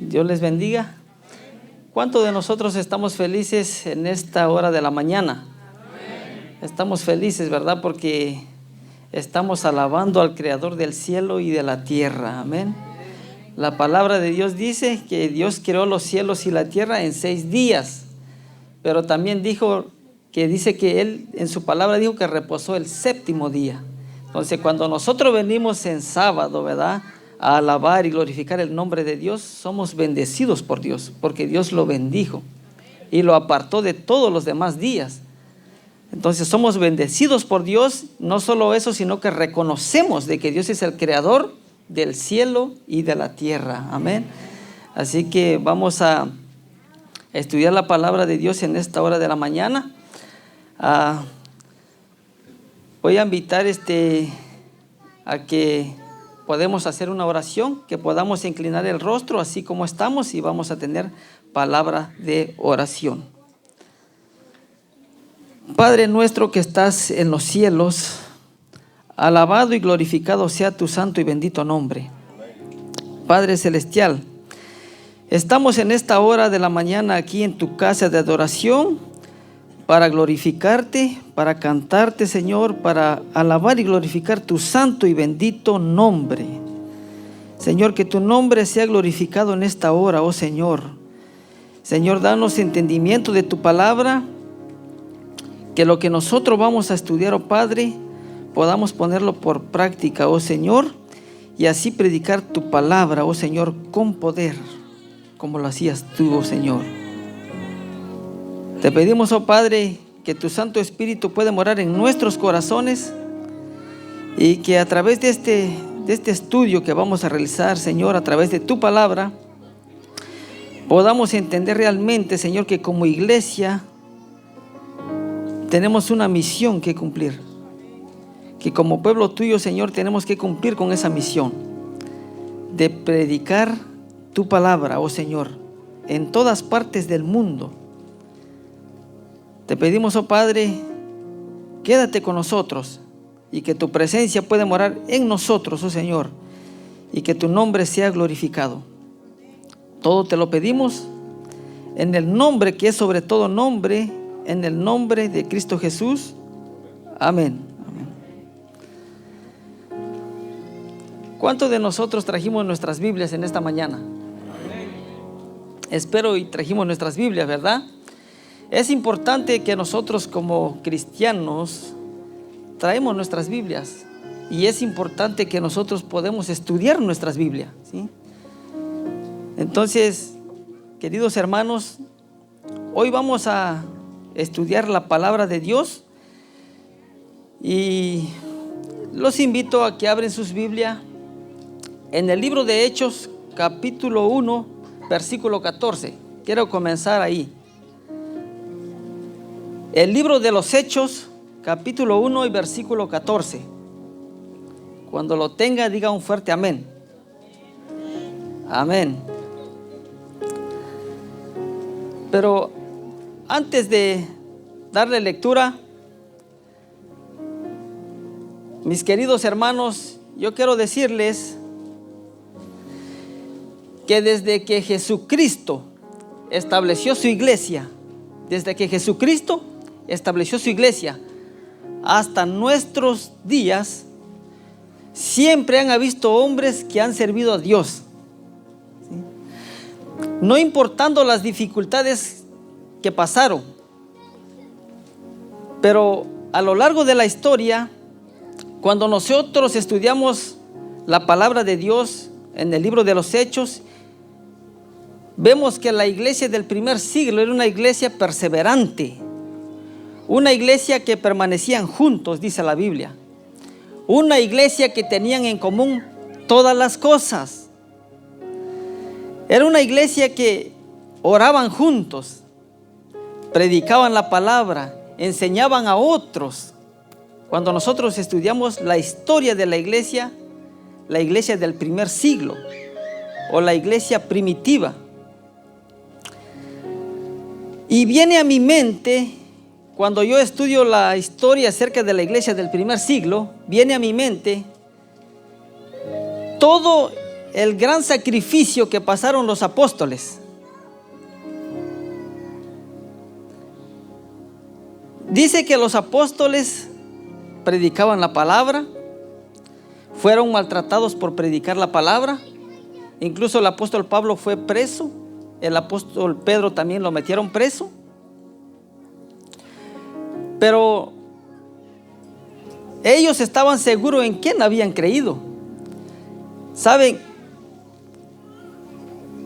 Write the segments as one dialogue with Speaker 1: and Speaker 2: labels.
Speaker 1: Dios les bendiga. ¿Cuántos de nosotros estamos felices en esta hora de la mañana? Estamos felices, ¿verdad? Porque estamos alabando al Creador del cielo y de la tierra. Amén. La palabra de Dios dice que Dios creó los cielos y la tierra en 6 días. Pero también dice que Él en su palabra dijo que reposó el 7º día. Entonces cuando nosotros venimos en sábado, ¿verdad?, a alabar y glorificar el nombre de Dios, somos bendecidos por Dios, porque Dios lo bendijo y lo apartó de todos los demás días. Entonces somos bendecidos por Dios, no solo eso, sino que reconocemos de que Dios es el creador del cielo y de la tierra. Amén. Así que vamos a estudiar la palabra de Dios en esta hora de la mañana. Voy a invitar a que podemos hacer una oración, que podamos inclinar el rostro así como estamos, y vamos a tener palabra de oración. Padre nuestro que estás en los cielos, alabado y glorificado sea tu santo y bendito nombre. Padre celestial, estamos en esta hora de la mañana aquí en tu casa de adoración para glorificarte, para cantarte, Señor, para alabar y glorificar tu santo y bendito nombre. Señor, que tu nombre sea glorificado en esta hora, oh Señor. Señor, danos entendimiento de tu palabra, que lo que nosotros vamos a estudiar, oh Padre, podamos ponerlo por práctica, oh Señor, y así predicar tu palabra, oh Señor, con poder, como lo hacías tú, oh Señor. Te pedimos, oh Padre, que tu Santo Espíritu pueda morar en nuestros corazones y que a través de este estudio que vamos a realizar, Señor, a través de tu palabra, podamos entender realmente, Señor, que como iglesia tenemos una misión que cumplir. Que como pueblo tuyo, Señor, tenemos que cumplir con esa misión de predicar tu palabra, oh Señor, en todas partes del mundo. Te pedimos, oh Padre, quédate con nosotros y que tu presencia pueda morar en nosotros, oh Señor, y que tu nombre sea glorificado. Todo te lo pedimos en el nombre que es sobre todo nombre, en el nombre de Cristo Jesús. Amén. Amén. ¿Cuántos de nosotros trajimos nuestras Biblias en esta mañana? Amén. Espero y trajimos nuestras Biblias, ¿verdad? Es importante que nosotros como cristianos traemos nuestras Biblias, y es importante que nosotros podemos estudiar nuestras Biblias, ¿sí? Entonces, queridos hermanos, hoy vamos a estudiar la palabra de Dios y los invito a que abren sus Biblias en el libro de Hechos, capítulo 1, versículo 14. Quiero comenzar ahí. El libro de los Hechos, capítulo 1 y versículo 14. Cuando lo tenga, diga un fuerte amén. Amén. Pero antes de darle lectura, mis queridos hermanos, yo quiero decirles que desde que Jesucristo estableció su iglesia, hasta nuestros días, siempre han habido hombres que han servido a Dios, ¿sí? No importando las dificultades que pasaron, pero a lo largo de la historia, cuando nosotros estudiamos la palabra de Dios en el libro de los Hechos, vemos que la iglesia del primer siglo era una iglesia perseverante, una iglesia que permanecían juntos, dice la Biblia, una iglesia que tenían en común todas las cosas. Era una iglesia que oraban juntos, predicaban la palabra, enseñaban a otros. Cuando nosotros estudiamos la historia de la iglesia del primer siglo o la iglesia primitiva, y viene a mi mente, cuando yo estudio la historia acerca de la iglesia del primer siglo, viene a mi mente todo el gran sacrificio que pasaron los apóstoles. Dice que los apóstoles predicaban la palabra, fueron maltratados por predicar la palabra. Incluso el apóstol Pablo fue preso, el apóstol Pedro también lo metieron preso. Pero ellos estaban seguros en quién habían creído. Saben,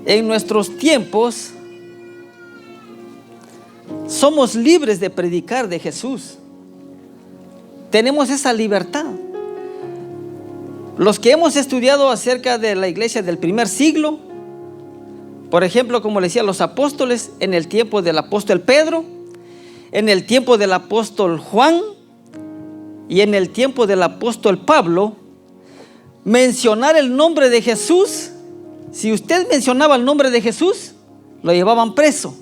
Speaker 1: en nuestros tiempos somos libres de predicar de Jesús. Tenemos esa libertad. Los que hemos estudiado acerca de la iglesia del primer siglo, por ejemplo, como le decía, los apóstoles, en el tiempo del apóstol Pedro, en el tiempo del apóstol Juan y en el tiempo del apóstol Pablo, mencionar el nombre de Jesús, si usted mencionaba el nombre de Jesús, lo llevaban preso.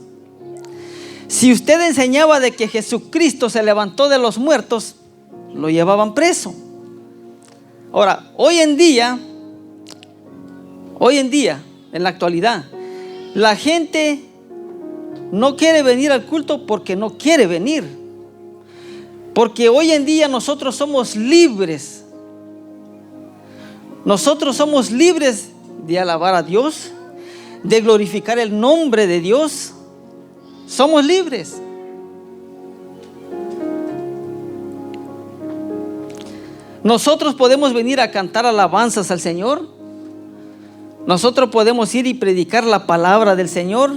Speaker 1: Si usted enseñaba de que Jesucristo se levantó de los muertos, lo llevaban preso. Ahora, hoy en día, en la actualidad, la gente no quiere venir al culto porque no quiere venir. Porque hoy en día nosotros somos libres. Nosotros somos libres de alabar a Dios, de glorificar el nombre de Dios. Somos libres. Nosotros podemos venir a cantar alabanzas al Señor. Nosotros podemos ir y predicar la palabra del Señor.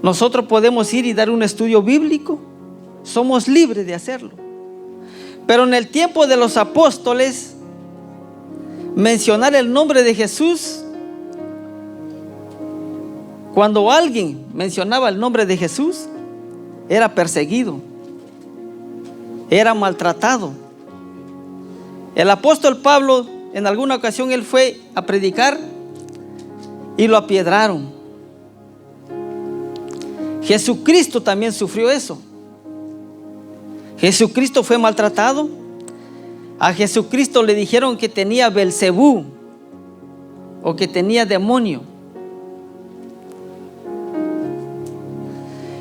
Speaker 1: Nosotros podemos ir y dar un estudio bíblico. Somos libres de hacerlo. Pero en el tiempo de los apóstoles, mencionar el nombre de Jesús, cuando alguien mencionaba el nombre de Jesús, era perseguido, era maltratado. El apóstol Pablo, en alguna ocasión él fue a predicar y lo apiedraron. Jesucristo también sufrió eso. Jesucristo fue maltratado. A Jesucristo le dijeron que tenía Belcebú o que tenía demonio.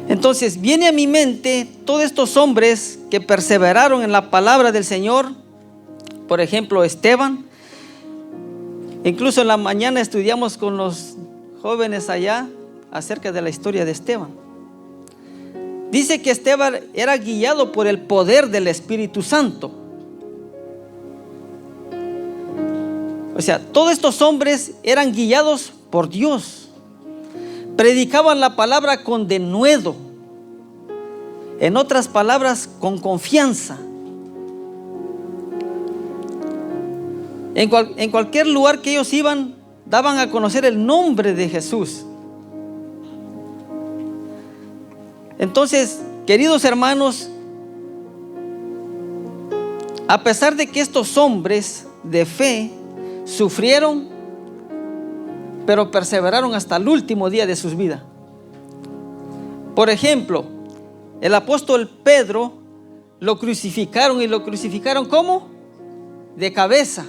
Speaker 1: Entonces viene a mi mente todos estos hombres que perseveraron en la palabra del Señor. Por ejemplo, Esteban. Incluso en la mañana estudiamos con los jóvenes allá acerca de la historia de Esteban. Dice que Esteban era guiado por el poder del Espíritu Santo. O sea, todos estos hombres eran guiados por Dios. Predicaban la palabra con denuedo. En otras palabras, con confianza. En cualquier lugar que ellos iban, daban a conocer el nombre de Jesús. Entonces, queridos hermanos, a pesar de que estos hombres de fe sufrieron, pero perseveraron hasta el último día de sus vidas. Por ejemplo, el apóstol Pedro lo crucificaron, y lo crucificaron ¿cómo? De cabeza.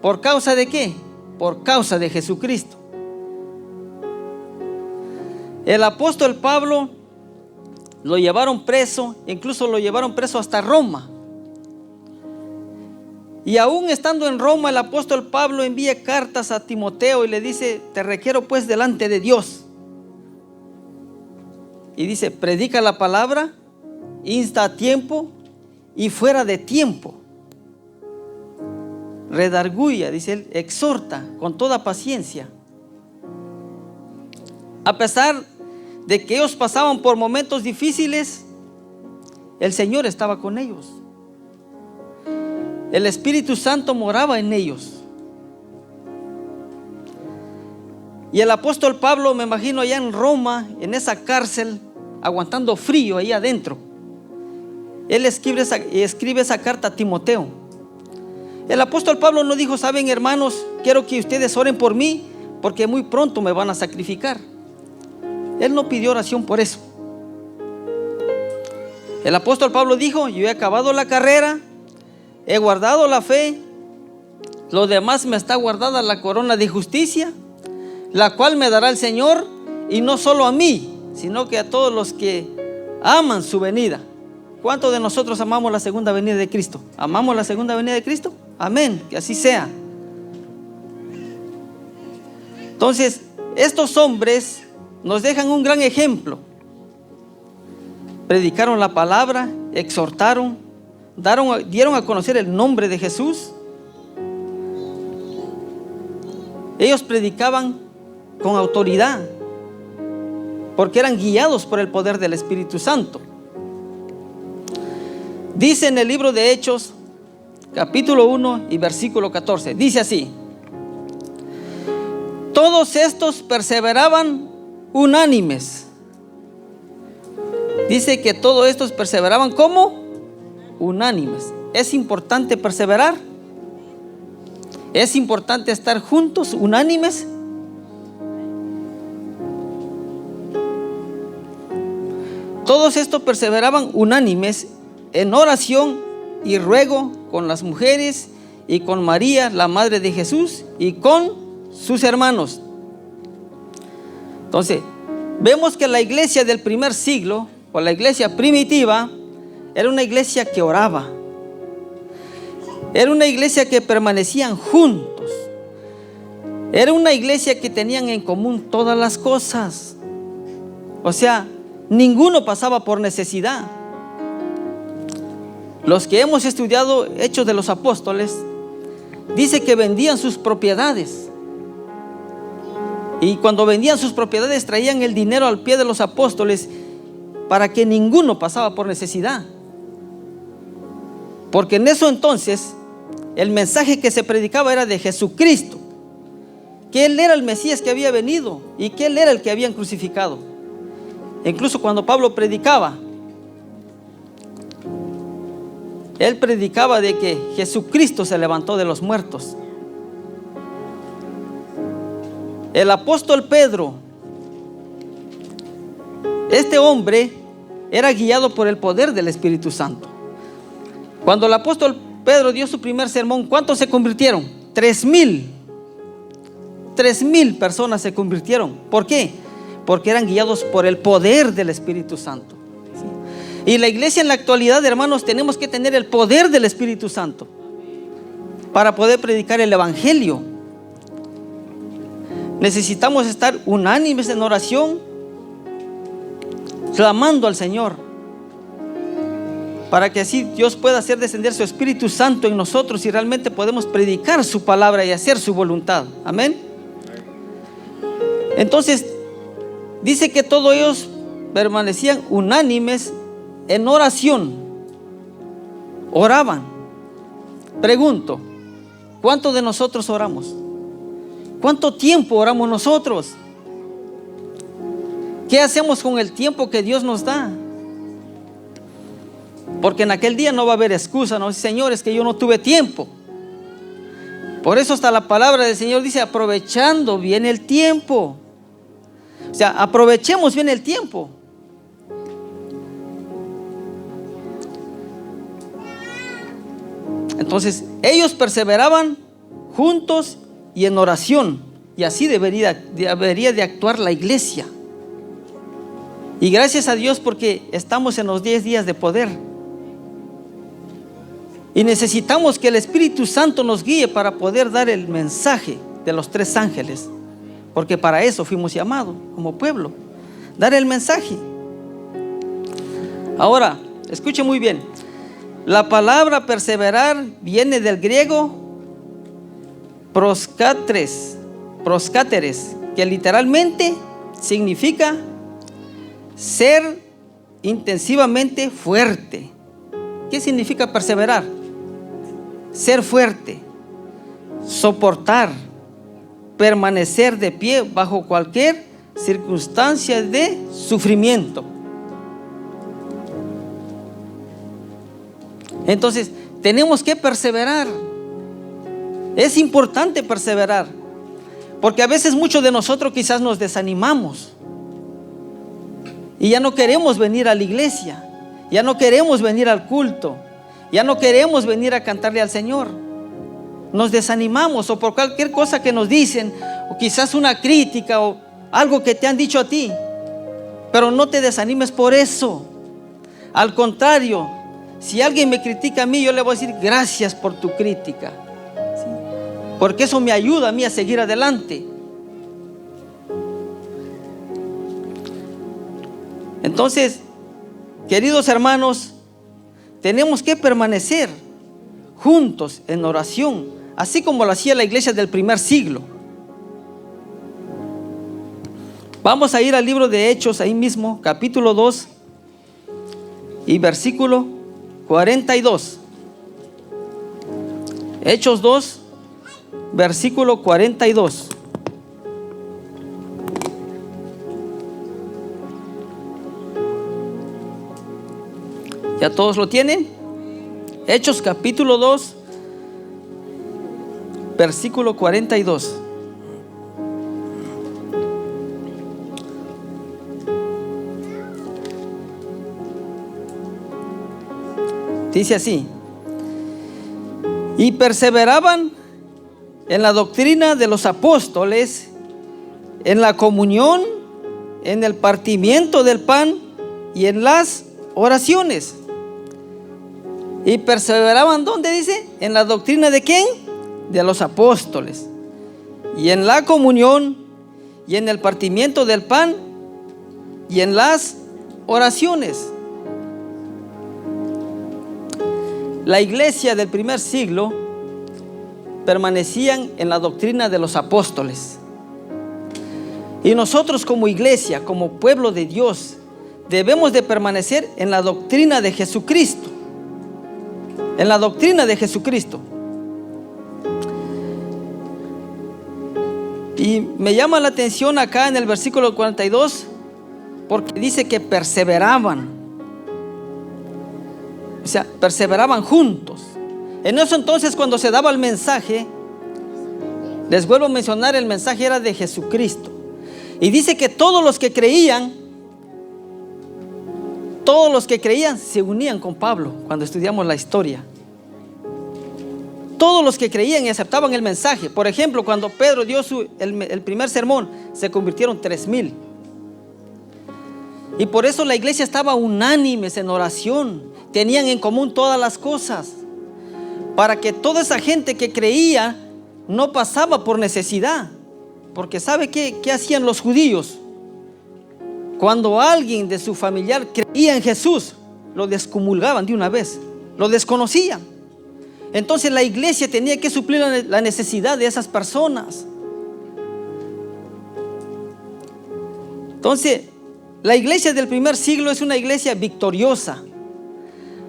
Speaker 1: ¿Por causa de qué? Por causa de Jesucristo. El apóstol Pablo lo llevaron preso, incluso lo llevaron preso hasta Roma. Y aún estando en Roma, el apóstol Pablo envía cartas a Timoteo y le dice: te requiero pues delante de Dios. Y dice: predica la palabra, insta a tiempo y fuera de tiempo. Redarguya, dice él, exhorta con toda paciencia. A pesar de que ellos pasaban por momentos difíciles, el Señor estaba con ellos. El Espíritu Santo moraba en ellos. Y el apóstol Pablo, me imagino allá en Roma, en esa cárcel, aguantando frío ahí adentro. Él escribe esa carta a Timoteo. El apóstol Pablo no dijo: saben, hermanos, quiero que ustedes oren por mí porque muy pronto me van a sacrificar. Él no pidió oración por eso. El apóstol Pablo dijo: yo he acabado la carrera, he guardado la fe, Lo demás me está guardada la corona de justicia, la cual me dará el Señor, y no solo a mí, sino que a todos los que aman su venida. ¿Cuántos de nosotros amamos la segunda venida de Cristo? ¿Amamos la segunda venida de Cristo? Amén, que así sea. Entonces, estos hombres nos dejan un gran ejemplo. Predicaron la palabra, exhortaron, dieron a conocer el nombre de Jesús. Ellos predicaban con autoridad, porque eran guiados por el poder del Espíritu Santo. Dice en el libro de Hechos, capítulo 1 y versículo 14, dice así: todos estos perseveraban unánimes. Dice que todos estos perseveraban como unánimes. ¿Es importante perseverar? ¿Es importante estar juntos, unánimes? Todos estos perseveraban unánimes en oración y ruego con las mujeres y con María, la madre de Jesús, y con sus hermanos. Entonces, vemos que la iglesia del primer siglo, o la iglesia primitiva, era una iglesia que oraba. Era una iglesia que permanecían juntos. Era una iglesia que tenían en común todas las cosas. O sea, ninguno pasaba por necesidad. Los que hemos estudiado Hechos de los Apóstoles, dice que vendían sus propiedades. Y cuando vendían sus propiedades, traían el dinero al pie de los apóstoles, para que ninguno pasaba por necesidad. Porque en eso entonces el mensaje que se predicaba era de Jesucristo, que Él era el Mesías que había venido y que Él era el que habían crucificado. Incluso cuando Pablo predicaba, él predicaba de que Jesucristo se levantó de los muertos. El apóstol Pedro, este hombre era guiado por el poder del Espíritu Santo. Cuando el apóstol Pedro dio su primer sermón, ¿cuántos se convirtieron? 3,000 personas se convirtieron. ¿Por qué? Porque eran guiados por el poder del Espíritu Santo. Y la iglesia en la actualidad, hermanos, tenemos que tener el poder del Espíritu Santo para poder predicar el evangelio. Necesitamos estar unánimes en oración, clamando al Señor, para que así Dios pueda hacer descender su Espíritu Santo en nosotros y realmente podemos predicar su palabra y hacer su voluntad. Amén. Entonces dice que todos ellos permanecían unánimes en oración, oraban. Pregunto, ¿cuántos de nosotros oramos? ¿Cuánto tiempo oramos nosotros? ¿Qué hacemos con el tiempo que Dios nos da? Porque en aquel día no va a haber excusa, no, Señor, es que yo no tuve tiempo. Por eso hasta la palabra del Señor dice, aprovechando bien el tiempo. O sea, aprovechemos bien el tiempo. Entonces, ellos perseveraban juntos y en oración. Y así debería de actuar la iglesia. Y gracias a Dios porque estamos en los 10 días de poder. Y necesitamos que el Espíritu Santo nos guíe para poder dar el mensaje de los 3 ángeles. Porque para eso fuimos llamados como pueblo. Dar el mensaje. Ahora, escuche muy bien. La palabra perseverar viene del griego proskáteres, que literalmente significa ser intensivamente fuerte. ¿Qué significa perseverar? Ser fuerte, soportar, permanecer de pie bajo cualquier circunstancia de sufrimiento. Entonces, tenemos que perseverar. Es importante perseverar, porque a veces muchos de nosotros quizás nos desanimamos y ya no queremos venir a la iglesia, ya no queremos venir al culto, ya no queremos venir a cantarle al Señor. nos desanimamos, o por cualquier cosa que nos dicen, o quizás una crítica o algo que te han dicho a ti. Pero no te desanimes por eso. Al contrario, si alguien me critica a mí, yo le voy a decir gracias por tu crítica, ¿sí? Porque eso me ayuda a mí a seguir adelante. Entonces, queridos hermanos, tenemos que permanecer juntos en oración, así como lo hacía la iglesia del primer siglo. Vamos a ir al libro de Hechos, ahí mismo, capítulo 2 y versículo 42. Hechos 2, versículo 42. ¿Ya todos lo tienen? Hechos capítulo 2, versículo 42. Dice así: y perseveraban en la doctrina de los apóstoles, en la comunión, en el partimiento del pan y en las oraciones. Y perseveraban, ¿dónde dice? En la doctrina de ¿quién? De los apóstoles, y en la comunión, y en el partimiento del pan y en las oraciones. La iglesia del primer siglo permanecían en la doctrina de los apóstoles. Y nosotros como iglesia, como pueblo de Dios, debemos de permanecer en la doctrina de Jesucristo. En la doctrina de Jesucristo. Y me llama la atención acá en el versículo 42, porque dice que perseveraban. O sea, perseveraban juntos. En eso entonces, cuando se daba el mensaje, les vuelvo a mencionar, el mensaje era de Jesucristo. Y dice que todos los que creían se unían con Pablo. Cuando estudiamos la historia, todos los que creían y aceptaban el mensaje. Por ejemplo, cuando Pedro dio el primer sermón, se convirtieron 3,000. Y por eso la iglesia estaba unánimes en oración. Tenían en común todas las cosas, para que toda esa gente que creía no pasaba por necesidad. Porque ¿sabe qué hacían los judíos? Cuando alguien de su familiar creía en Jesús, lo descomulgaban de una vez, lo desconocían. Entonces la iglesia tenía que suplir la necesidad de esas personas. Entonces, la iglesia del primer siglo es una iglesia victoriosa.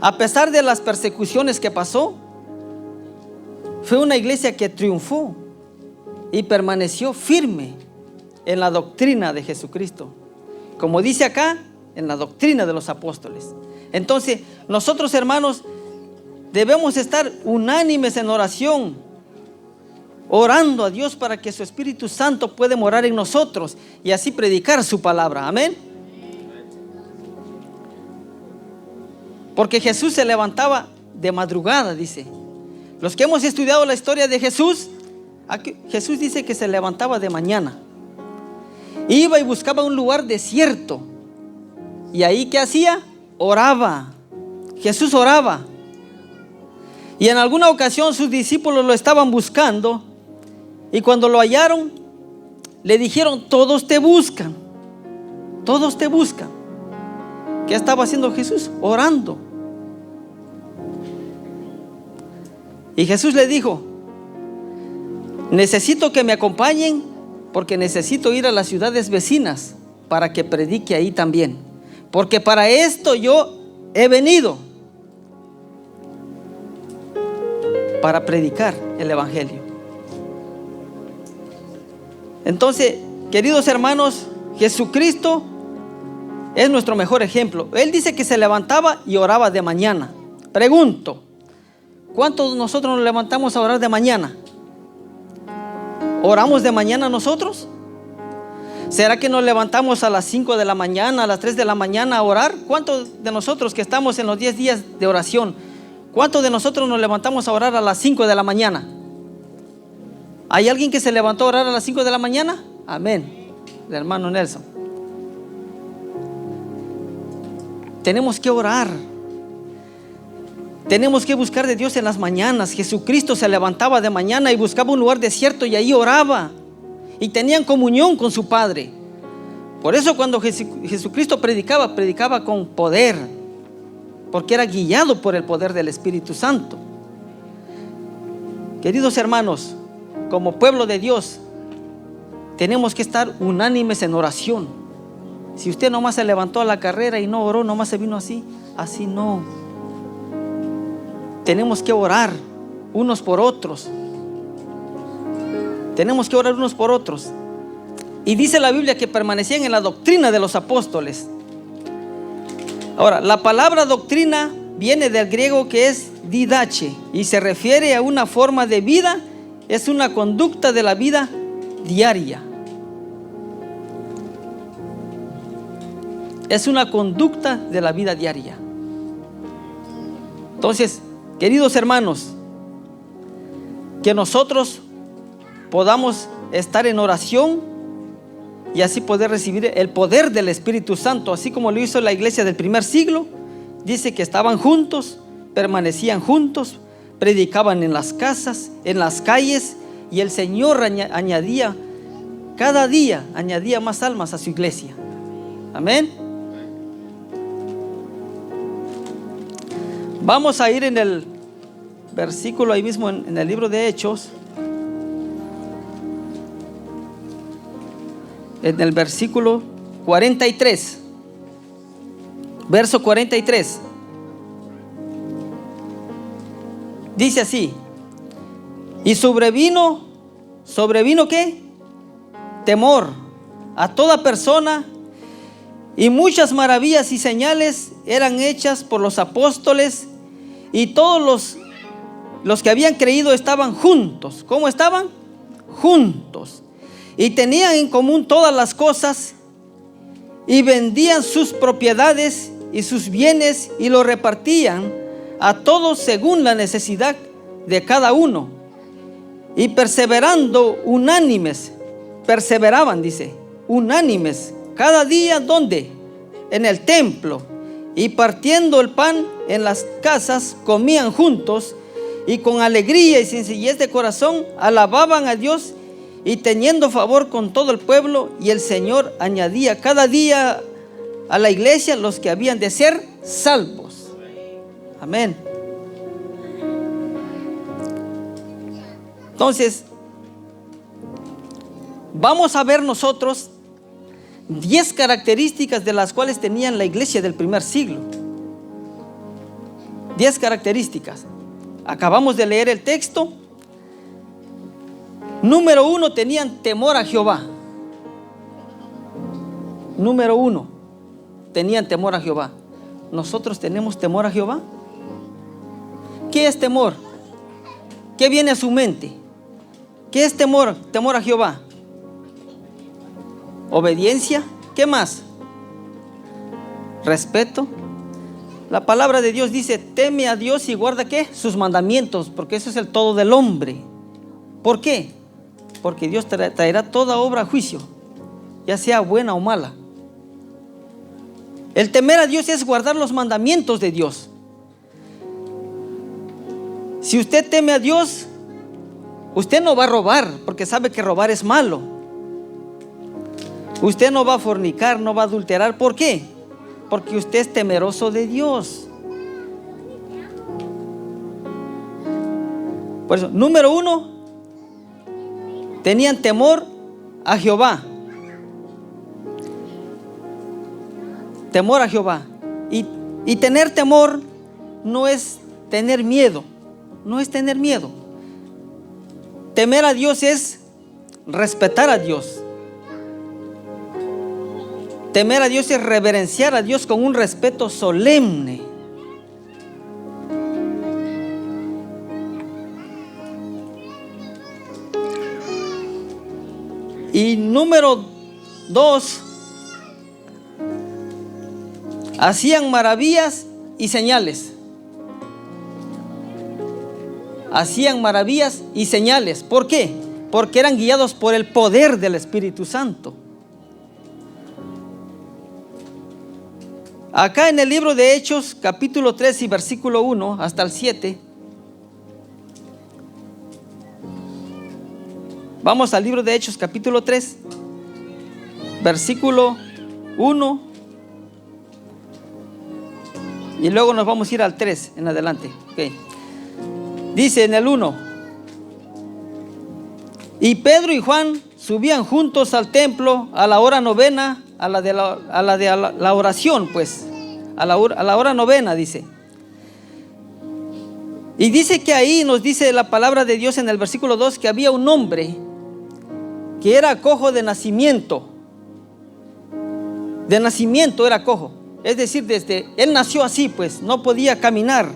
Speaker 1: A pesar de las persecuciones que pasó, fue una iglesia que triunfó y permaneció firme en la doctrina de Jesucristo. Como dice acá, en la doctrina de los apóstoles. Entonces, nosotros, hermanos, debemos estar unánimes en oración, orando a Dios para que su Espíritu Santo pueda morar en nosotros y así predicar su palabra. Amén. Porque Jesús se levantaba de madrugada, dice. Los que hemos estudiado la historia de Jesús, Jesús dice que se levantaba de mañana. Iba y buscaba un lugar desierto. Y ahí, ¿qué hacía? Oraba. Jesús oraba. Y en alguna ocasión sus discípulos lo estaban buscando. Y cuando lo hallaron, le dijeron: todos te buscan. Todos te buscan. ¿Qué estaba haciendo Jesús? Orando. Y Jesús le dijo: necesito que me acompañen, porque necesito ir a las ciudades vecinas para que predique ahí también. Porque para esto yo he venido, para predicar el evangelio. Entonces, queridos hermanos, Jesucristo es nuestro mejor ejemplo. Él dice que se levantaba y oraba de mañana. Pregunto, ¿cuántos de nosotros nos levantamos a orar de mañana? ¿Oramos de mañana nosotros? ¿Será que nos levantamos a las 5 de la mañana, a las 3 de la mañana a orar? ¿Cuántos de nosotros que estamos en los 10 días de oración, cuántos de nosotros nos levantamos a orar a las 5 de la mañana? ¿Hay alguien que se levantó a orar a las 5 de la mañana? Amén. El hermano Nelson. Tenemos que orar. Tenemos que buscar de Dios en las mañanas. Jesucristo se levantaba de mañana y buscaba un lugar desierto y ahí oraba. Y tenían comunión con su Padre. Por eso cuando Jesucristo predicaba con poder. Porque era guiado por el poder del Espíritu Santo. Queridos hermanos, como pueblo de Dios, tenemos que estar unánimes en oración. Si usted nomás se levantó a la carrera y no oró, nomás se vino así no. Tenemos que orar unos por otros. Tenemos que orar unos por otros. Y dice la Biblia que permanecían en la doctrina de los apóstoles. Ahora, la palabra doctrina viene del griego que es didache y se refiere a una forma de vida, es una conducta de la vida diaria. Es una conducta de la vida diaria. Entonces, queridos hermanos, que nosotros podamos estar en oración y así poder recibir el poder del Espíritu Santo, así como lo hizo la iglesia del primer siglo. Dice que estaban juntos, permanecían juntos, predicaban en las casas, en las calles, y el Señor añadía, cada día añadía más almas a su iglesia. Amén. Vamos a ir en el versículo ahí mismo en el libro de Hechos, en el versículo 43, verso 43. Dice así: y sobrevino ¿qué? Temor a toda persona, y muchas maravillas y señales eran hechas por los apóstoles, y todos los que habían creído estaban juntos. ¿Cómo estaban? Juntos. Y tenían en común todas las cosas, y vendían sus propiedades y sus bienes, y lo repartían a todos según la necesidad de cada uno. Y perseveraban, dice, unánimes, cada día, ¿dónde? En el templo, y partiendo el pan en las casas, comían juntos, y con alegría y sencillez de corazón alababan a Dios, y teniendo favor con todo el pueblo. Y el Señor añadía cada día a la iglesia los que habían de ser salvos. Amén. Entonces, vamos a ver nosotros 10 características de las cuales tenían la iglesia del primer siglo. 10 características. Acabamos de leer el texto. Número 1, tenían temor a Jehová. Número 1, tenían temor a Jehová. ¿Nosotros tenemos temor a Jehová? ¿Qué es temor? ¿Qué viene a su mente? ¿Qué es temor? Temor a Jehová. Obediencia. ¿Qué más? Respeto. La palabra de Dios dice: teme a Dios y guarda ¿qué? Sus mandamientos, porque eso es el todo del hombre. ¿Por qué? Porque Dios traerá toda obra a juicio, ya sea buena o mala. El temer a Dios es guardar los mandamientos de Dios. Si usted teme a Dios, usted no va a robar, porque sabe que robar es malo. Usted no va a fornicar, no va a adulterar. ¿Por qué? Porque usted es temeroso de Dios. Por eso, número 1, tenían temor a Jehová. Temor a Jehová. Y tener temor no es tener miedo. No es tener miedo. Temer a Dios es respetar a Dios. Temer a Dios es reverenciar a Dios con un respeto solemne. Y número 2, hacían maravillas y señales. Hacían maravillas y señales. ¿Por qué? porque eran guiados por el poder del Espíritu Santo. Acá en el libro de Hechos, capítulo 3 y versículo 1 hasta el 7. Vamos al libro de Hechos, capítulo 3, versículo 1. Y luego nos vamos a ir al 3 en adelante. Okay. Dice en el 1: y Pedro y Juan subían juntos al templo a la hora novena, a la de la oración, pues, a la hora novena, dice. Y dice que ahí nos dice la palabra de Dios en el versículo 2 que había un hombre que era cojo de nacimiento. De nacimiento era cojo. Es decir, desde él nació así, pues, no podía caminar.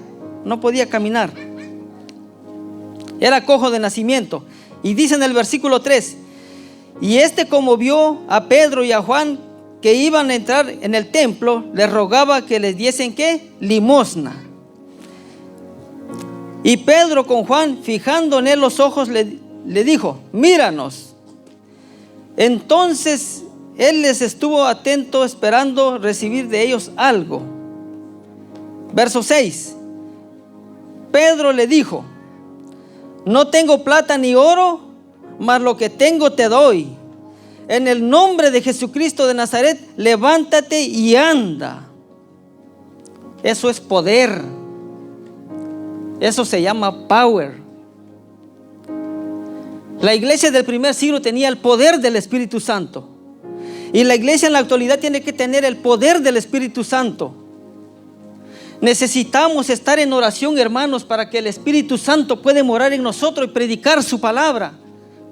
Speaker 1: Era cojo de nacimiento. Y dice en el versículo 3: y como vio a Pedro y a Juan que iban a entrar en el templo, les rogaba que les diesen ¿qué? Limosna. Y Pedro con Juan, fijando en él los ojos, le dijo: míranos. Entonces él les estuvo atento, esperando recibir de ellos algo. Verso 6: Pedro le dijo: no tengo plata ni oro, mas lo que tengo te doy. En el nombre de Jesucristo de Nazaret, levántate y anda. Eso es poder. Eso se llama power. La iglesia del primer siglo tenía el poder del Espíritu Santo. Y la iglesia en la actualidad tiene que tener el poder del Espíritu Santo. Necesitamos estar en oración, hermanos, para que el Espíritu Santo pueda morar en nosotros y predicar su palabra.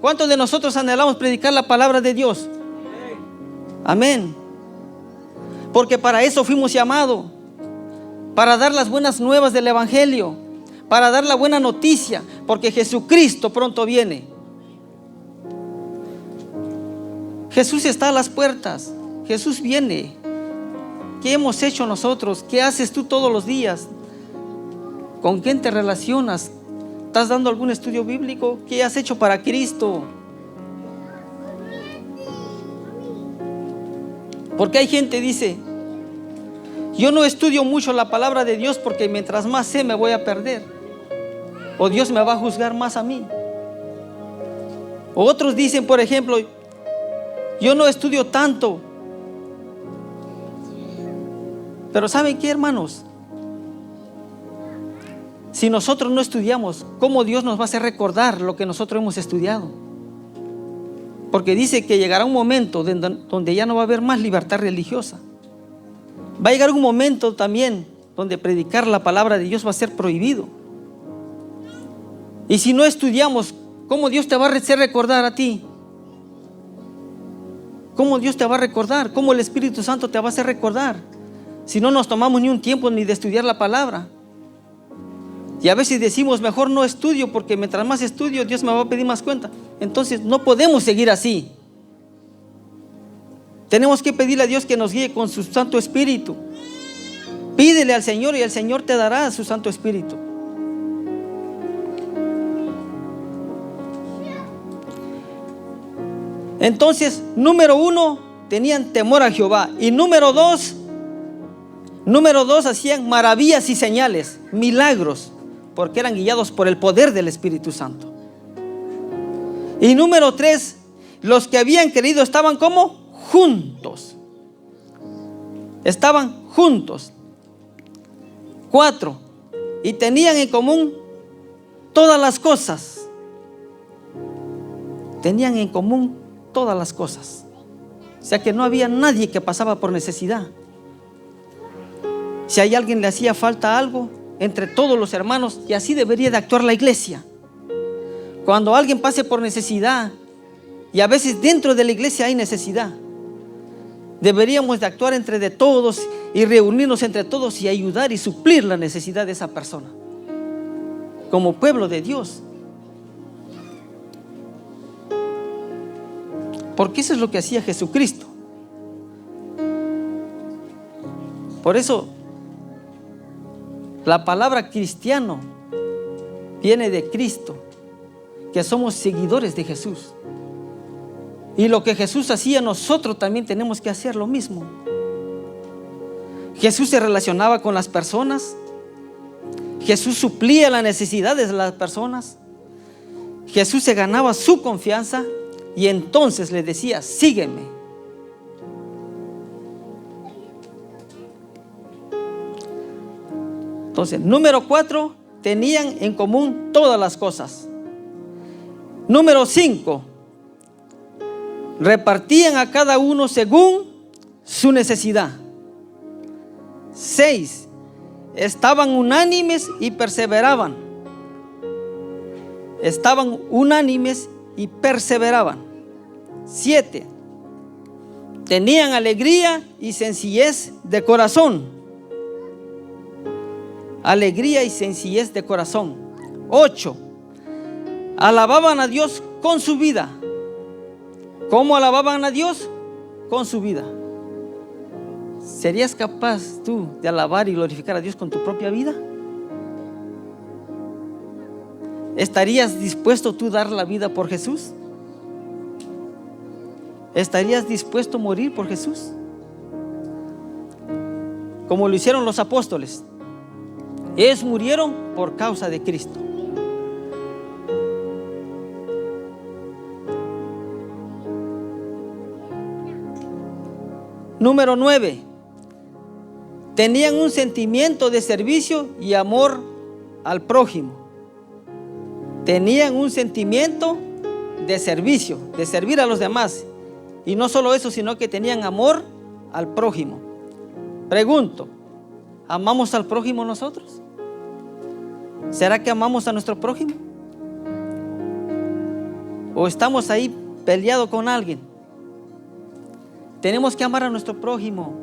Speaker 1: ¿Cuántos de nosotros anhelamos predicar la palabra de Dios? Amén. Porque para eso fuimos llamados, para dar las buenas nuevas del Evangelio, para dar la buena noticia, porque Jesucristo pronto viene. Jesús está a las puertas. Jesús viene. ¿Qué hemos hecho nosotros? ¿Qué haces tú todos los días? ¿Con quién te relacionas? ¿Estás dando algún estudio bíblico? ¿Qué has hecho para Cristo? Porque hay gente que dice: yo no estudio mucho la palabra de Dios porque mientras más sé me voy a perder, o Dios me va a juzgar más a mí. O otros dicen, por ejemplo: yo no estudio tanto. Pero ¿saben qué, hermanos? Si nosotros no estudiamos, ¿cómo Dios nos va a hacer recordar lo que nosotros hemos estudiado? Porque dice que llegará un momento donde ya no va a haber más libertad religiosa. Va a llegar un momento también donde predicar la palabra de Dios va a ser prohibido. Y si no estudiamos, ¿cómo Dios te va a hacer recordar a ti? ¿Cómo Dios te va a recordar? ¿Cómo el Espíritu Santo te va a hacer recordar? Si no nos tomamos ni un tiempo ni de estudiar la palabra. Y a veces decimos: mejor no estudio, porque mientras más estudio Dios me va a pedir más cuenta. Entonces no podemos seguir así. Tenemos que pedirle a Dios que nos guíe con su Santo Espíritu. Pídele al Señor y el Señor te dará su Santo Espíritu. Entonces, número 1, tenían temor a Jehová. Y número 2, hacían maravillas y señales, milagros, porque eran guiados por el poder del Espíritu Santo. Y número 3, los que habían creído estaban como juntos. Estaban juntos. 4, y tenían en común todas las cosas. Tenían en común todas las cosas. O sea que no había nadie que pasaba por necesidad. Si a alguien le hacía falta algo, entre todos los hermanos, y así debería de actuar la iglesia. Cuando alguien pase por necesidad, y a veces dentro de la iglesia hay necesidad, deberíamos de actuar entre de todos y reunirnos entre todos y ayudar y suplir la necesidad de esa persona, como pueblo de Dios. Porque eso es lo que hacía Jesucristo. Por eso la palabra cristiano viene de Cristo, que somos seguidores de Jesús. Y lo que Jesús hacía, nosotros también tenemos que hacer lo mismo. Jesús se relacionaba con las personas. Jesús suplía las necesidades de las personas. Jesús se ganaba su confianza y entonces le decía: sígueme. Entonces, número 4, tenían en común todas las cosas. Número 5, repartían a cada uno según su necesidad. 6, estaban unánimes y perseveraban. Estaban unánimes y perseveraban. 7, tenían alegría y sencillez de corazón. Alegría y sencillez de corazón. 8, alababan a Dios con su vida. ¿Cómo alababan a Dios? Con su vida. ¿Serías capaz tú de alabar y glorificar a Dios con tu propia vida? ¿Estarías dispuesto tú a dar la vida por Jesús? ¿Estarías dispuesto a morir por Jesús? Como lo hicieron los apóstoles. Ellos murieron por causa de Cristo. Número 9, tenían un sentimiento de servicio y amor al prójimo. Tenían un sentimiento de servicio, de servir a los demás. Y no solo eso, sino que tenían amor al prójimo. Pregunto, ¿amamos al prójimo nosotros? ¿Será que amamos a nuestro prójimo? ¿O estamos ahí peleados con alguien? Tenemos que amar a nuestro prójimo.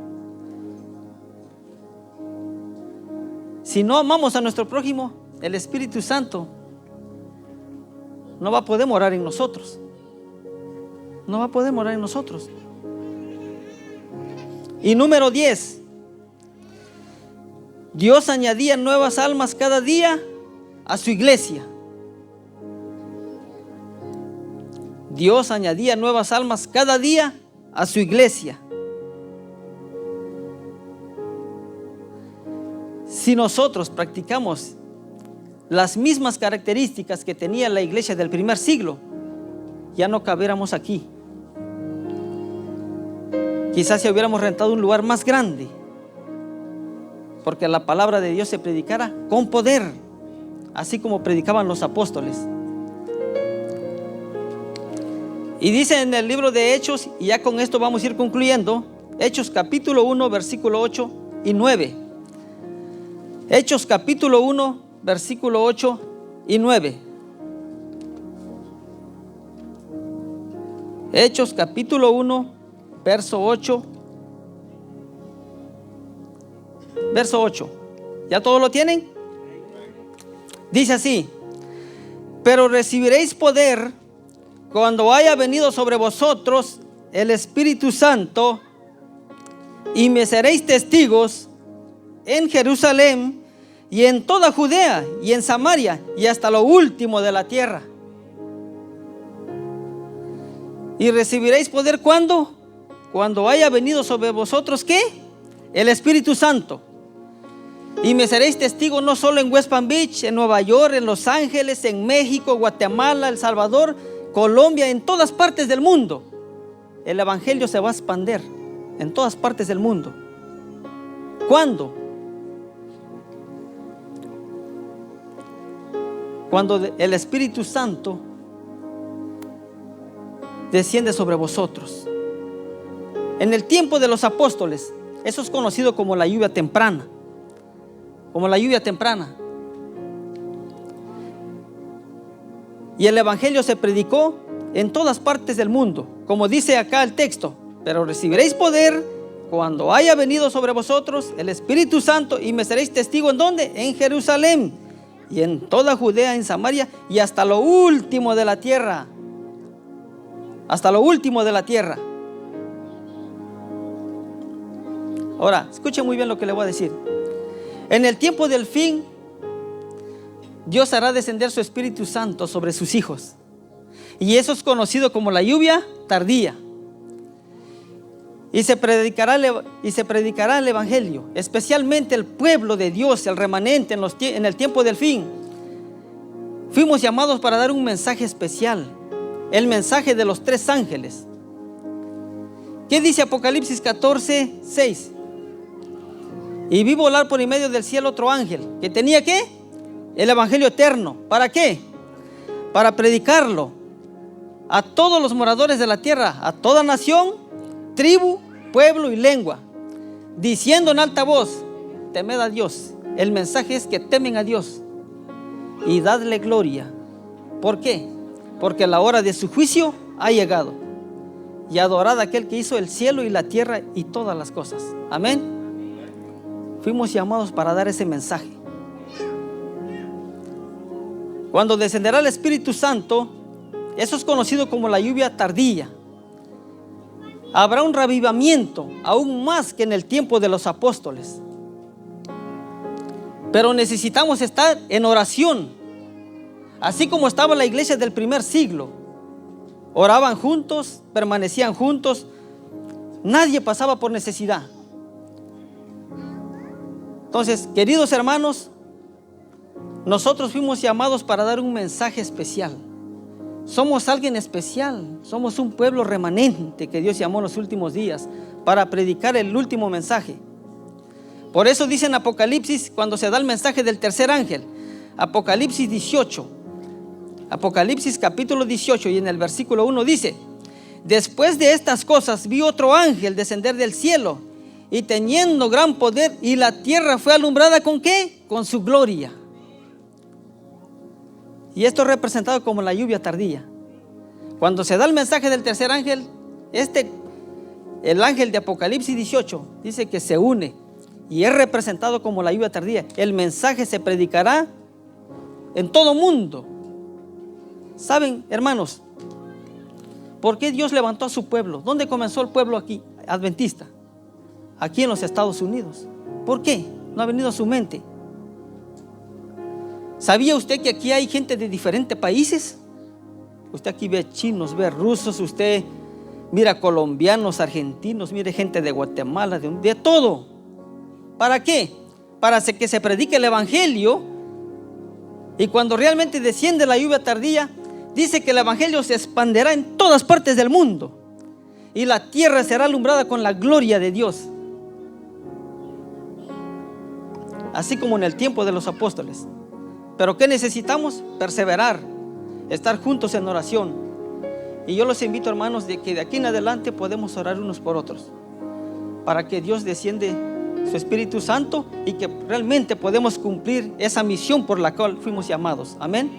Speaker 1: Si no amamos a nuestro prójimo, el Espíritu Santo no va a poder morar en nosotros. No va a poder morar en nosotros. Y número 10, Dios añadía nuevas almas cada día a su iglesia. Dios añadía nuevas almas cada día a su iglesia. Si nosotros practicamos las mismas características que tenía la iglesia del primer siglo, ya no cabiéramos aquí. Quizás si hubiéramos rentado un lugar más grande, porque la palabra de Dios se predicara con poder, así como predicaban los apóstoles. Y dice en el libro de Hechos, y ya con esto vamos a ir concluyendo, Hechos capítulo 1, versículo 8 y 9. Hechos capítulo 1, versículo 8 y 9. Hechos capítulo 1, verso 8. Verso 8. ¿Ya todos lo tienen? Dice así: pero recibiréis poder cuando haya venido sobre vosotros el Espíritu Santo, y me seréis testigos en Jerusalén y en toda Judea y en Samaria y hasta lo último de la tierra. Y recibiréis poder ¿cuándo? Cuando haya venido sobre vosotros ¿qué? El Espíritu Santo. Y me seréis testigos no solo en West Palm Beach, en Nueva York, en Los Ángeles, en México, Guatemala, El Salvador, Colombia, en todas partes del mundo. El evangelio se va a expandir en todas partes del mundo. ¿Cuándo? Cuando el Espíritu Santo desciende sobre vosotros. En el tiempo de los apóstoles, eso es conocido como la lluvia temprana. Como la lluvia temprana. Y el evangelio se predicó en todas partes del mundo, como dice acá el texto: pero recibiréis poder cuando haya venido sobre vosotros el Espíritu Santo, y me seréis testigo ¿en dónde? En Jerusalén y en toda Judea, en Samaria y hasta lo último de la tierra. Hasta lo último de la tierra. Ahora, escuchen muy bien lo que le voy a decir. En el tiempo del fin, Dios hará descender su Espíritu Santo sobre sus hijos. Y eso es conocido como la lluvia tardía. Y se predicará el evangelio, especialmente el pueblo de Dios, el remanente en el tiempo del fin. Fuimos llamados para dar un mensaje especial, el mensaje de los 3 ángeles. ¿Qué dice Apocalipsis 14:6? Y vi volar por en medio del cielo otro ángel que tenía ¿qué? El evangelio eterno. ¿Para qué? Para predicarlo a todos los moradores de la tierra, a toda nación, tribu, pueblo y lengua, diciendo en alta voz: temed a Dios. El mensaje es que temen a Dios y dadle gloria. ¿Por qué? Porque la hora de su juicio ha llegado, y adorad a aquel que hizo el cielo y la tierra y todas las cosas. Amén. Fuimos llamados para dar ese mensaje. Cuando descenderá el Espíritu Santo, eso es conocido como la lluvia tardía. Habrá un revivimiento aún más que en el tiempo de los apóstoles. Pero necesitamos estar en oración, así como estaba la iglesia del primer siglo. Oraban juntos, permanecían juntos, nadie pasaba por necesidad. Entonces, queridos hermanos, nosotros fuimos llamados para dar un mensaje especial. Somos alguien especial, somos un pueblo remanente que Dios llamó en los últimos días para predicar el último mensaje. Por eso dice en Apocalipsis, cuando se da el mensaje del tercer ángel, Apocalipsis 18, Apocalipsis capítulo 18, y en el versículo 1 dice: después de estas cosas vi otro ángel descender del cielo, y teniendo gran poder, y la tierra fue alumbrada ¿con qué? Con su gloria. Y esto es representado como la lluvia tardía. Cuando se da el mensaje del tercer ángel, el ángel de Apocalipsis 18 dice que se une y es representado como la lluvia tardía. El mensaje se predicará en todo mundo. ¿Saben, hermanos, por qué Dios levantó a su pueblo? ¿Dónde comenzó el pueblo aquí, adventista? Aquí en los Estados Unidos. ¿Por qué? No ha venido a su mente. ¿Sabía usted que aquí hay gente de diferentes países? Usted aquí ve chinos, ve rusos, usted mira colombianos, argentinos, mire gente de Guatemala, de todo. ¿Para qué? Para que se predique el evangelio. Y cuando realmente desciende la lluvia tardía, dice que el evangelio se expandirá en todas partes del mundo y la tierra será alumbrada con la gloria de Dios, así como en el tiempo de los apóstoles. Pero ¿qué necesitamos? Perseverar, estar juntos en oración. Y yo los invito, hermanos, de que de aquí en adelante podemos orar unos por otros, para que Dios desciende su Espíritu Santo y que realmente podemos cumplir esa misión por la cual fuimos llamados. Amén.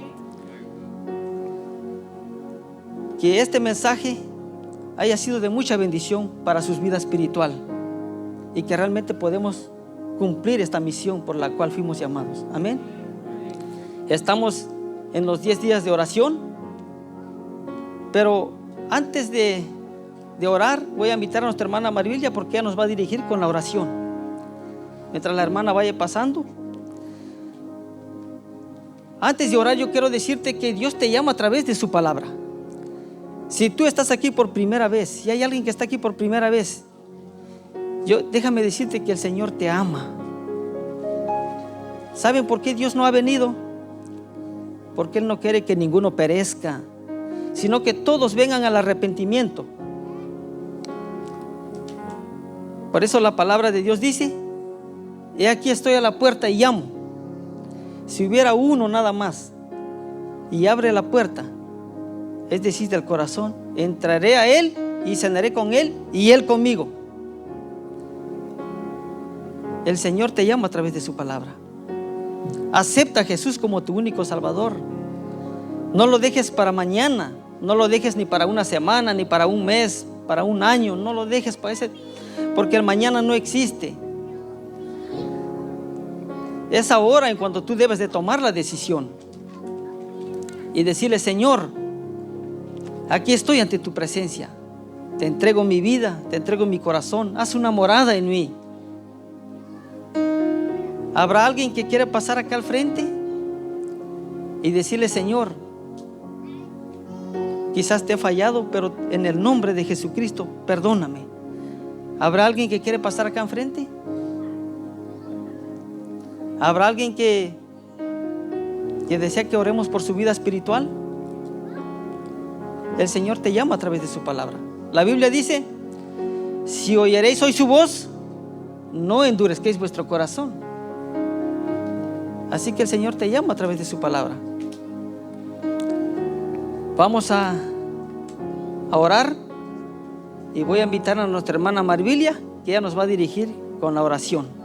Speaker 1: Que este mensaje haya sido de mucha bendición para su vida espiritual y que realmente podemos cumplir esta misión por la cual fuimos llamados. Amén. Estamos en los 10 días de oración, pero antes de orar voy a invitar a nuestra hermana Maribilla, porque ella nos va a dirigir con la oración. Mientras la hermana vaya pasando, antes de orar, yo quiero decirte que Dios te llama a través de su palabra. Si tú estás aquí por primera vez, si hay alguien que está aquí por primera vez, déjame decirte que el Señor te ama. ¿Saben por qué Dios no ha venido? Porque Él no quiere que ninguno perezca, sino que todos vengan al arrepentimiento. Por eso la palabra de Dios dice: he aquí estoy a la puerta y llamo. Si hubiera uno nada más y abre la puerta, es decir, del corazón, entraré a Él y cenaré con Él y Él conmigo. El Señor te llama a través de su palabra. Acepta a Jesús como tu único Salvador. No lo dejes para mañana, no lo dejes ni para una semana, ni para un mes, para un año. No lo dejes para porque el mañana no existe. Es ahora en cuanto tú debes de tomar la decisión y decirle: Señor, aquí estoy ante tu presencia, te entrego mi vida, te entrego mi corazón, haz una morada en mí. ¿Habrá alguien que quiera pasar acá al frente y decirle: Señor, Quizás te he fallado, pero en el nombre de Jesucristo, perdóname. ¿Habrá alguien que quiere pasar acá enfrente? ¿Habrá alguien que desea que oremos por su vida espiritual? El Señor te llama a través de su palabra. La Biblia dice: si oyeréis hoy su voz, no endurezcáis vuestro corazón. Así que el Señor te llama a través de su palabra. Vamos a orar, y voy a invitar a nuestra hermana Marvilia, que ella nos va a dirigir con la oración.